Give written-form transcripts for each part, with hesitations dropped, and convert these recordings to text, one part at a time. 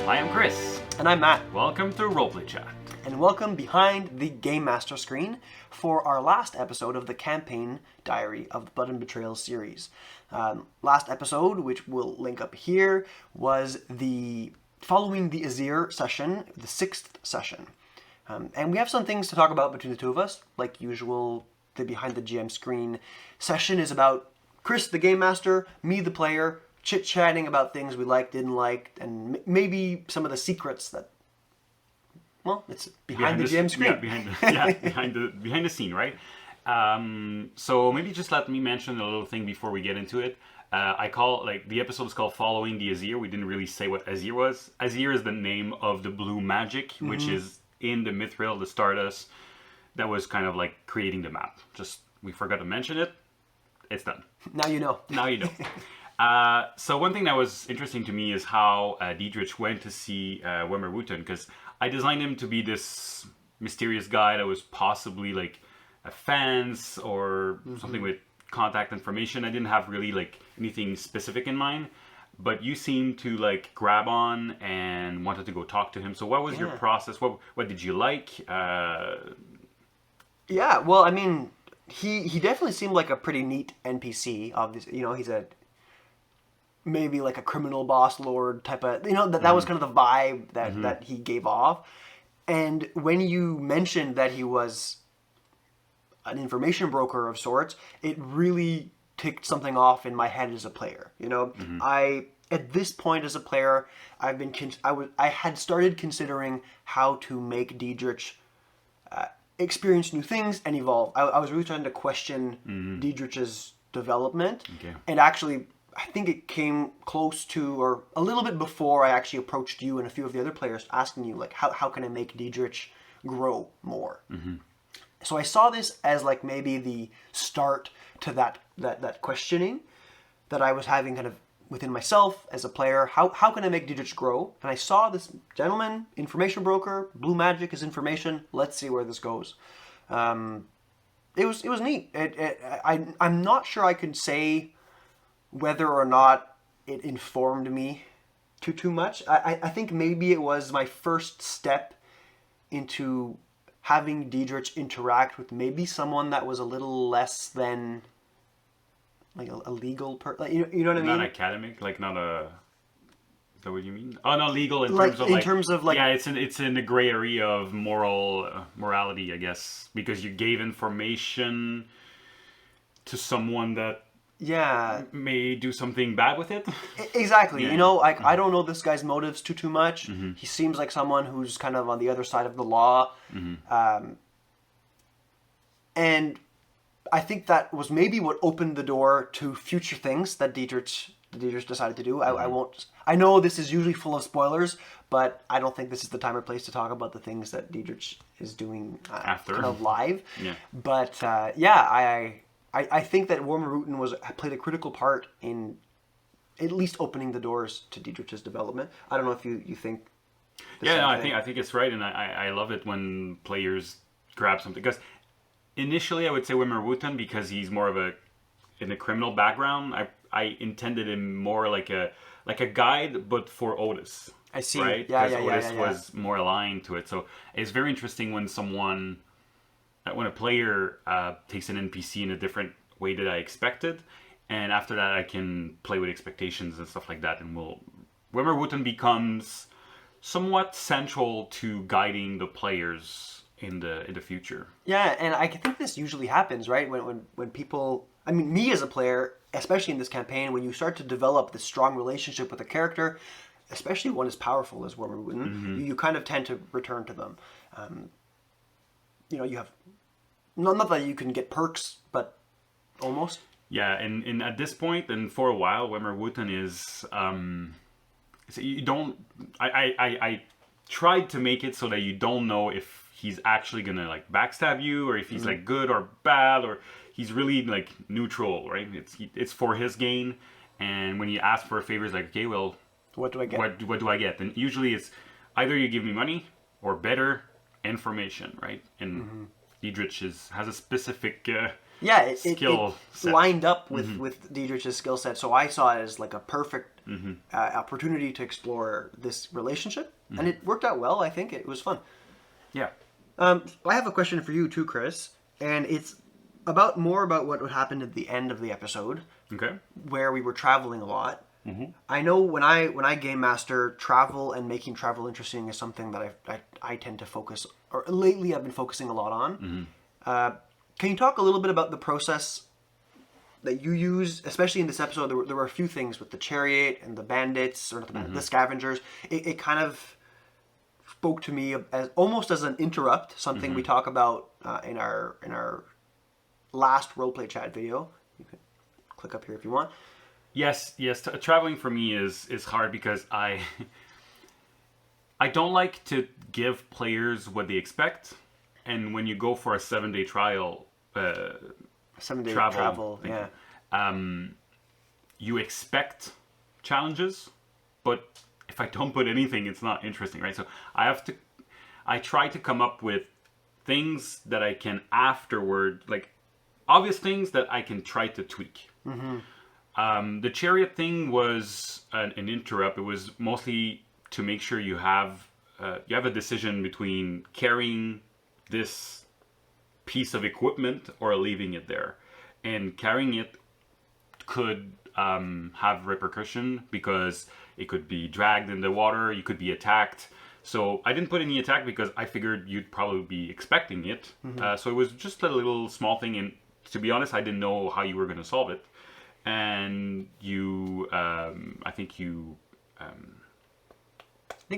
I am Chris. And I'm Matt. Welcome to Roleplay Chat. And welcome behind the Game Master screen for our last episode of the campaign diary of the Blood Betrayal series. Last episode, which we'll link up here, was following the Azyr session, the 6th session. And we have some things to talk about between the two of us. Like usual, the Behind the GM screen session is about Chris, the Game Master, me, the player, chit-chatting about things we liked, didn't like, and maybe some of the secrets that, well, it's behind the GM screen. Behind the scene, right? So maybe just let me mention a little thing before we get into it. The episode is called Following the Azyr. We didn't really say what Azyr was. Azyr is the name of the blue magic, which is in the Mithril, the Stardust, that was kind of like creating the map. Just, we forgot to mention it. It's done. Now you know. Now you know. So one thing that was interesting to me is how Dietrich went to see Wimmer Wooten, because I designed him to be this mysterious guy that was possibly like a fence or something with contact information. I didn't have really like anything specific in mind, but you seemed to like grab on and wanted to go talk to him. So what was your process? What did you like? Yeah, well, I mean, he definitely seemed like a pretty neat NPC. Obviously, he's maybe like a criminal boss lord type of, that was kind of the vibe that he gave off. And when you mentioned that he was an information broker of sorts, it really ticked something off in my head as a player. At this point as a player, I had started considering how to make Dietrich experience new things and evolve. I was really trying to question Dietrich's development, and actually, I think it came close to, or a little bit before, I actually approached you and a few of the other players asking you, like, how can I make Dietrich grow more? So I saw this as like maybe the start to that questioning that I was having kind of within myself as a player. How can I make Dietrich grow? And I saw this gentleman, information broker, blue magic is information. Let's see where this goes. It was neat. I'm not sure I could say whether or not it informed me too much. I think maybe it was my first step into having Dietrich interact with maybe someone that was a little less than like a legal person. You know what I mean? Not academic, like not a... Is that what you mean? Oh, not legal in terms of yeah, it's in the gray area of morality, I guess, because you gave information to someone that may do something bad with it. Exactly. I don't know this guy's motives too much. He seems like someone who's kind of on the other side of the law. And I think that was maybe what opened the door to future things that Dietrich decided to do. I know this is usually full of spoilers, but I don't think this is the time or place to talk about the things that Dietrich is doing after kind of live. Yeah. But I think that Wimmer Wooten played a critical part in at least opening the doors to Dietrich's development. I don't know if you think. I think it's right, and I love it when players grab something, because initially I would say Wimmer Wooten because he's more of in a criminal background. I intended him more like a guide, but for Otis. I see. Right? Because Otis was more aligned to it. So it's very interesting when a player takes an NPC in a different way that I expected, and after that I can play with expectations and stuff like that, and Wimmer Wooten becomes somewhat central to guiding the players in the future. Yeah, and I think this usually happens, right? When people, I mean, me as a player, especially in this campaign, when you start to develop this strong relationship with a character, especially one as powerful as Wimmer Wooten, you kind of tend to return to them. You have, not that you can get perks, but almost. Yeah, and at this point, and for a while, Wimmer Wooten is, so you don't, I tried to make it so that you don't know if he's actually gonna like backstab you, or if he's like good or bad, or he's really like neutral, right? It's for his gain, and when you ask for a favor, it's like, okay, well, what do I get? What do I get? And usually it's either you give me money or better information, right? And Dietrich has a specific skill it lined up with Dietrich's skill set, so I saw it as like a perfect opportunity to explore this relationship, and it worked out well. I think it was fun. Yeah. I have a question for you too, Chris, and it's more about what happened at the end of the episode, Okay. where we were traveling a lot. I know when I game master, travel and making travel interesting is something that I tend to focus, or lately I've been focusing a lot on. Can you talk a little bit about the process that you use, especially in this episode? There were a few things with the chariot and the bandits, or not the bandits, the scavengers. It kind of spoke to me as almost as an interrupt, something we talk about in our last roleplay chat video. You can click up here if you want. Yes. Traveling for me is hard because I don't like to give players what they expect, and when you go for a 7-day trial, 7-day travel yeah. You expect challenges, but if I don't put anything, it's not interesting, right? So I try to come up with things that I can afterward, like obvious things that I can try to tweak. The chariot thing was an interrupt. It was mostly to make sure you have a decision between carrying this piece of equipment or leaving it there. And carrying it could have repercussion because it could be dragged in the water, you could be attacked. So I didn't put any attack because I figured you'd probably be expecting it. So it was just a little small thing, and to be honest, I didn't know how you were going to solve it. And I think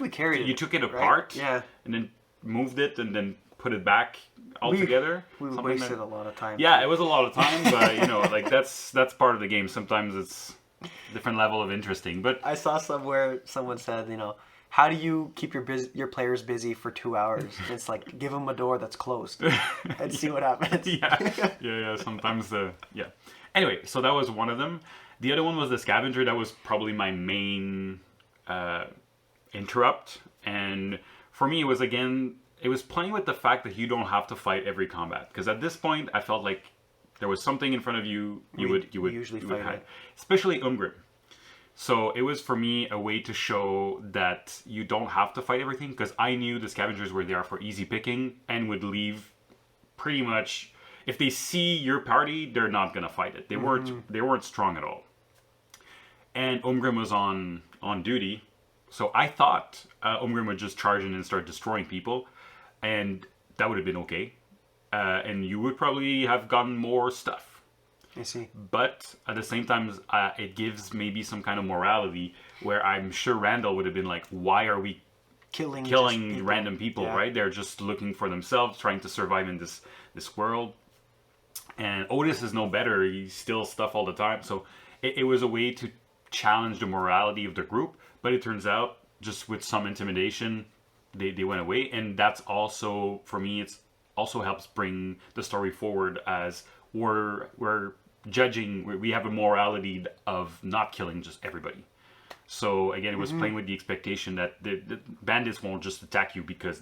we carried it. You took it right? apart, Yeah, and then moved it, and then put it back all together. We wasted a lot of time. Yeah, it was a lot of time, but like that's part of the game. Sometimes it's a different level of interesting. But I saw somewhere someone said, how do you keep your players busy for 2 hours? And it's like, give them a door that's closed and see what happens. yeah. Sometimes yeah. Anyway, so that was one of them. The other one was the scavenger. That was probably my main interrupt. And for me, it was playing with the fact that you don't have to fight every combat. Because at this point, I felt like there was something in front of you. You would usually fight hide. it. Especially Umgrim. So it was for me a way to show that you don't have to fight everything. Because I knew the scavengers were there for easy picking and would leave pretty much. If they see your party, they're not gonna fight it. They weren't strong at all. And Umgrim was on duty, so I thought Umgrim would just charge in and start destroying people, and that would have been okay. And you would probably have gotten more stuff. I see. But at the same time, it gives maybe some kind of morality where I'm sure Randall would have been like, "Why are we killing random people? Yeah. Right? They're just looking for themselves, trying to survive in this world." And Otis is no better. He steals stuff all the time. So it was a way to challenge the morality of the group. But it turns out, just with some intimidation, they went away. And that's also, for me, it's also helps bring the story forward as we're judging. We have a morality of not killing just everybody. So again, it was playing with the expectation that the bandits won't just attack you because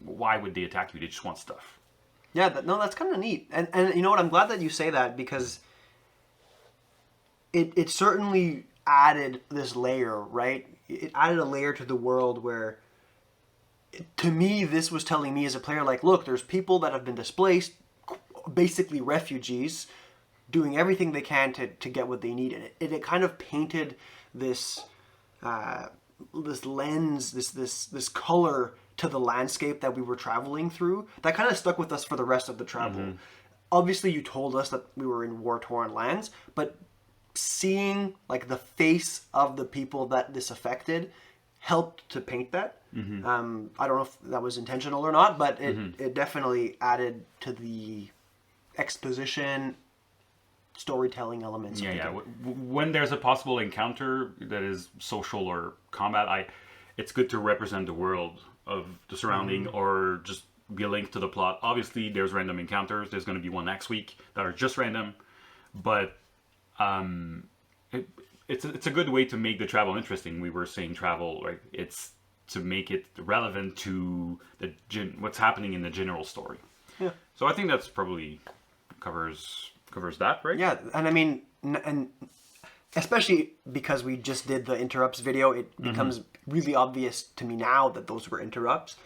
why would they attack you? They just want stuff. Yeah, that's kind of neat. And you know what? I'm glad that you say that because it certainly added this layer, right? It added a layer to the world where, to me, this was telling me as a player, like, look, there's people that have been displaced, basically refugees, doing everything they can to get what they need. And it kind of painted this lens, this color to the landscape that we were traveling through that kind of stuck with us for the rest of the travel. Obviously, you told us that we were in war-torn lands, but seeing like the face of the people that this affected helped to paint that. I don't know if that was intentional or not, but it definitely added to the exposition, storytelling elements. Yeah. When there's a possible encounter that is social or combat, it's good to represent the world of the surrounding or just be a link to the plot. Obviously, there's random encounters. There's going to be one next week that are just random, but it's a good way to make the travel interesting. We were saying travel, right? It's to make it relevant to what's happening in the general story. Yeah. So I think that's probably covers that, right? Yeah, and I mean, and especially because we just did the interrupts video, it becomes really obvious to me now that those were interrupts.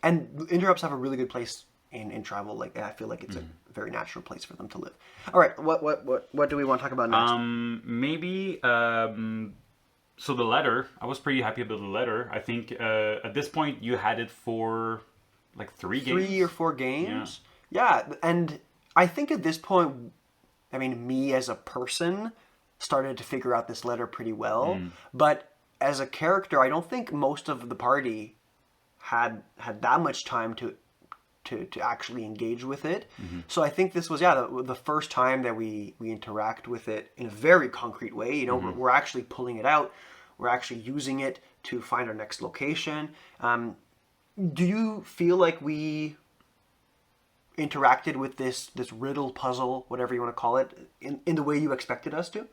And interrupts have a really good place in travel. Like, I feel like it's a very natural place for them to live. All right, what do we want to talk about next? Maybe so the letter. I was pretty happy about the letter. I think at this point you had it for like 3 games, 3 or 4 games. Yeah, and I think at this point, I mean, me as a person started to figure out this letter pretty well, but as a character, I don't think most of the party had that much time to actually engage with it. So I think this was the first time that we interact with it in a very concrete way. You know, we're actually pulling it out, we're actually using it to find our next location. Do you feel like we interacted with this riddle, puzzle, whatever you want to call it, in the way you expected us to?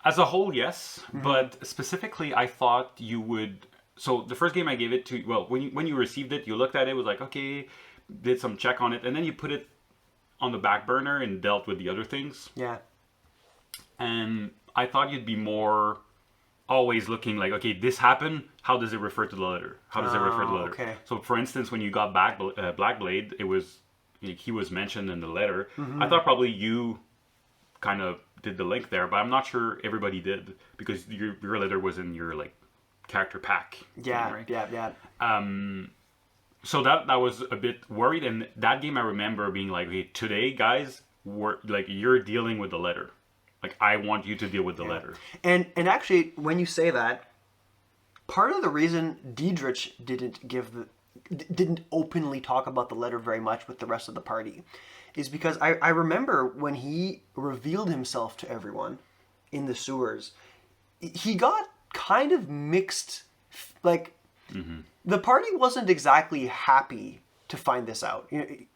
As a whole, yes, but specifically, I thought you would. So the first game I gave it to, well, when you received it, you looked at it, was like, okay, did some check on it, and then you put it on the back burner and dealt with the other things. Yeah. And I thought you'd be more always looking like, okay, this happened. How does it refer to the letter? How does it refer to the letter? Okay. So, for instance, when you got back Blackblade, it was he was mentioned in the letter. I thought probably you kind of did the link there, but I'm not sure everybody did because your letter was in your like character pack. Yeah, thing, right? yeah. So that was a bit worried, and that game I remember being like, okay, today, guys, you're dealing with the letter. Like, I want you to deal with the letter. And actually, when you say that, part of the reason Diedrich didn't openly talk about the letter very much with the rest of the party is because I remember when he revealed himself to everyone in the sewers, he got kind of mixed, like, the party wasn't exactly happy to find this out.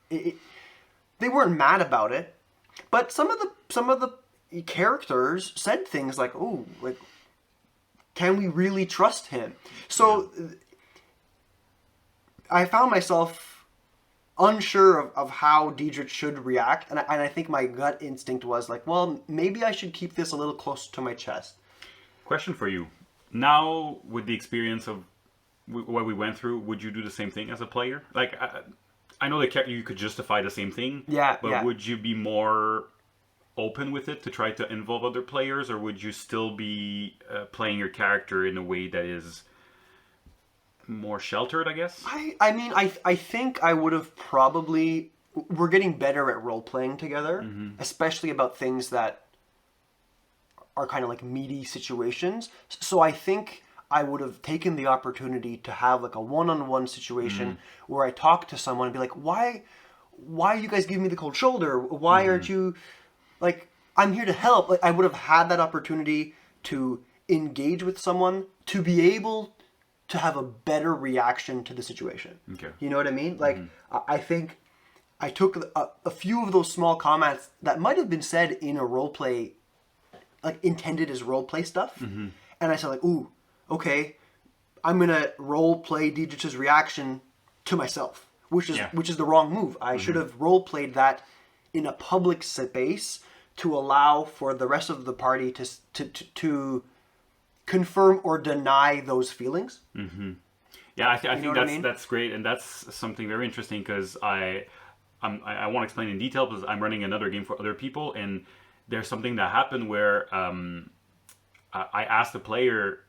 They weren't mad about it, but some of the characters said things like, "Oh, like, can we really trust him?" So I found myself unsure of how Diedrich should react, and I think my gut instinct was like, well, maybe I should keep this a little close to my chest. Question for you. Now, with the experience of what we went through, would you do the same thing as a player? Like, I know that you could justify the same thing, but would you be more open with it to try to involve other players, or would you still be playing your character in a way that is more sheltered, I guess? I mean, I think I would have probably... We're getting better at role-playing together, especially about things that are kind of like meaty situations. So I think I would have taken the opportunity to have like a one-on-one situation where I talk to someone and be like, why are you guys giving me the cold shoulder? Why aren't you... Like, I'm here to help. Like, I would have had that opportunity to engage with someone to be able to have a better reaction to the situation. Okay. You know what I mean? Like, I think I took a few of those small comments that might have been said in a roleplay, like intended as roleplay stuff. And I said like, ooh, okay, I'm going to roleplay Diedrich's reaction to myself, which is the wrong move. I should have roleplayed that in a public space to allow for the rest of the party to confirm or deny those feelings. Yeah, I think that's great, and that's something very interesting because I won't explain in detail because I'm running another game for other people, and there's something that happened where I asked the player,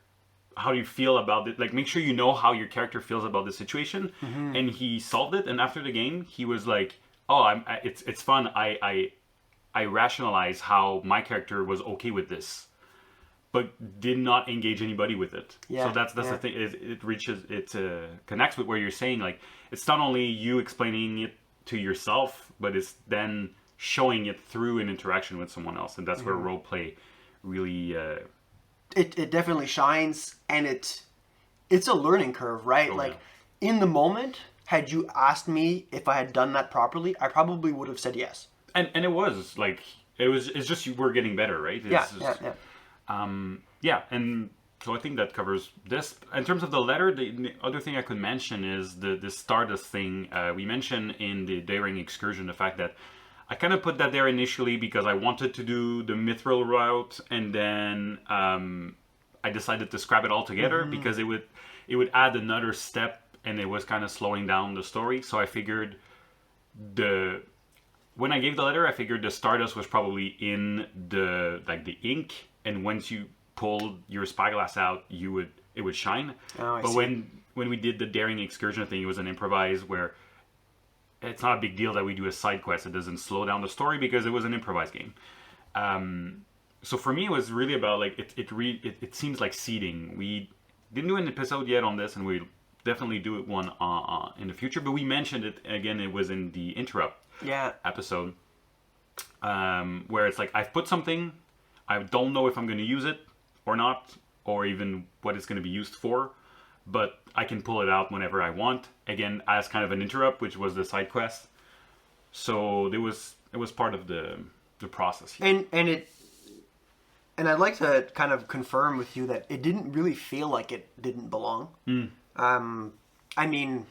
how do you feel about it? Like, make sure you know how your character feels about the situation, and he solved it. And after the game, he was like, "Oh, it's fun. I rationalize how my character was okay with this, but did not engage anybody with it." So that's the thing. It connects with where you're saying, like, it's not only you explaining it to yourself, but it's then showing it through an interaction with someone else, and that's where role play really. It definitely shines, and it's a learning curve, right? In the moment, had you asked me if I had done that properly, I probably would have said yes. And it was like it's just we're getting better, right? And so I think that covers this. In terms of the letter, the other thing I could mention is the Stardust thing. We mentioned in the Daring Excursion the fact that I kind of put that there initially because I wanted to do the mithril route, and then I decided to scrap it all together because it would add another step, and it was kind of slowing down the story. So I figured when I gave the letter, I figured the Stardust was probably in the ink, and once you pulled your spyglass out, it would shine. Oh, but when we did the daring excursion thing, it was an improvise where it's not a big deal that we do a side quest. It doesn't slow down the story because it was an improvised game. So for me, it was really about like it seems like seeding. We didn't do an episode yet on this, and we'll definitely do it one in the future. But we mentioned it again. It was in the interrupt episode where it's like I've put something. I don't know if I'm going to use it or not, or even what it's going to be used for. But I can pull it out whenever I want. Again, as kind of an interrupt, which was the side quest. So it was part of the process here. And I'd like to kind of confirm with you that it didn't really feel like it didn't belong. I mean,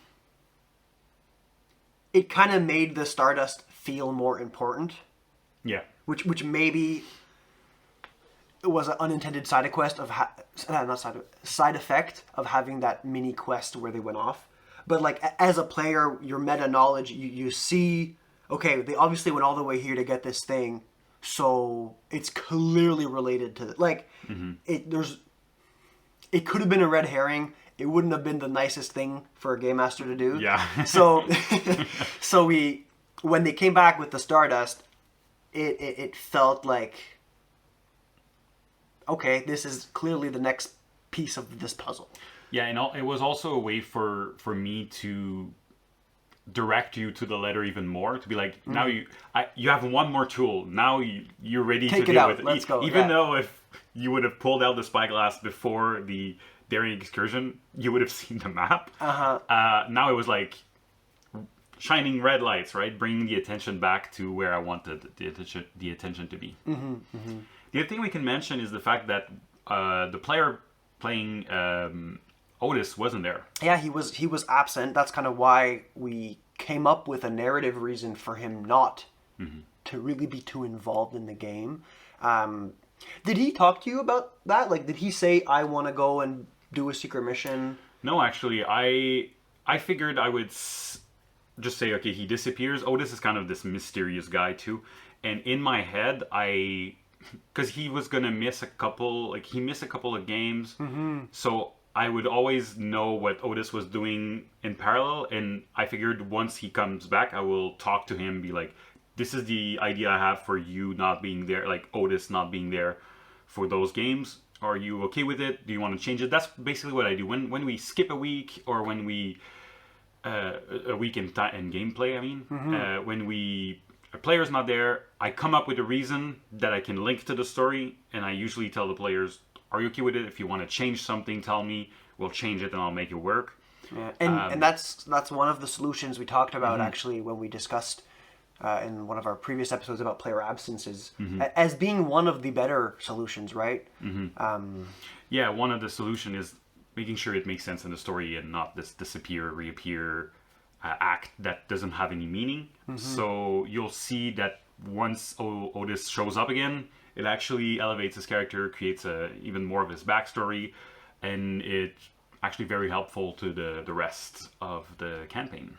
it kind of made the Stardust feel more important. Yeah. Which maybe it was an unintended side quest of side effect of having that mini quest where they went off. But like as a player, your meta knowledge, you see, okay, they obviously went all the way here to get this thing, so it's clearly related to it could have been a red herring. It wouldn't have been the nicest thing for a game master to do. Yeah. so when they came back with the Stardust, it felt like, okay, this is clearly the next piece of this puzzle. Yeah, and it was also a way for me to direct you to the letter even more, to be like, now you have one more tool. Now you're ready to deal with it. Let's go. Even though if you would have pulled out the spyglass before the daring excursion, you would have seen the map. Now it was like shining red lights, right? Bringing the attention back to where I wanted the attention to be. The other thing we can mention is the fact that the player playing Otis wasn't there. Yeah, he was absent. That's kind of why we came up with a narrative reason for him not to really be too involved in the game. Did he talk to you about that? Like, did he say, I want to go and do a secret mission? No, actually, I figured I would just say, okay, he disappears. Otis is kind of this mysterious guy too. And in my head, because he was going to miss a couple of games. So I would always know what Otis was doing in parallel. And I figured once he comes back, I will talk to him, be like, this is the idea I have for you not being there, like Otis not being there for those games. Are you okay with it? Do you want to change it? That's basically what I do. When we skip a week, or when we a week in gameplay, I mean, when a player's not there, I come up with a reason that I can link to the story, and I usually tell the players, are you okay with it? If you want to change something, tell me. We'll change it and I'll make it work. Yeah. And that's one of the solutions we talked about actually when we discussed in one of our previous episodes about player absences as being one of the better solutions, right? Yeah, one of the solutions is making sure it makes sense in the story and not this disappear, reappear act that doesn't have any meaning. So you'll see that once Otis shows up again, it actually elevates his character, creates even more of his backstory, and it's actually very helpful to the rest of the campaign.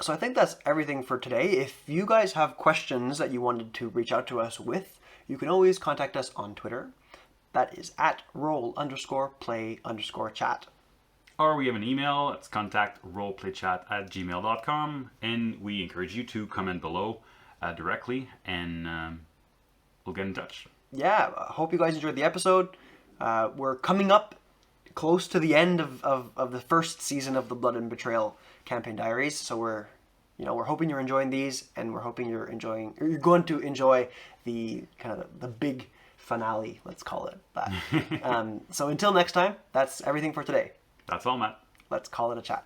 So I think that's everything for today. If you guys have questions that you wanted to reach out to us with, you can always contact us on Twitter. That is at roll_play_chat. Or we have an email. It's contact@roleplaychat@gmail.com, and we encourage you to comment below directly, and we'll get in touch. Yeah, I hope you guys enjoyed the episode. We're coming up close to the end of the first season of the Blood and Betrayal Campaign Diaries, so we're hoping you're enjoying these, and we're hoping you're going to enjoy the kind of the big finale, let's call it that. So until next time, that's everything for today. That's all, Matt. Let's call it a chat.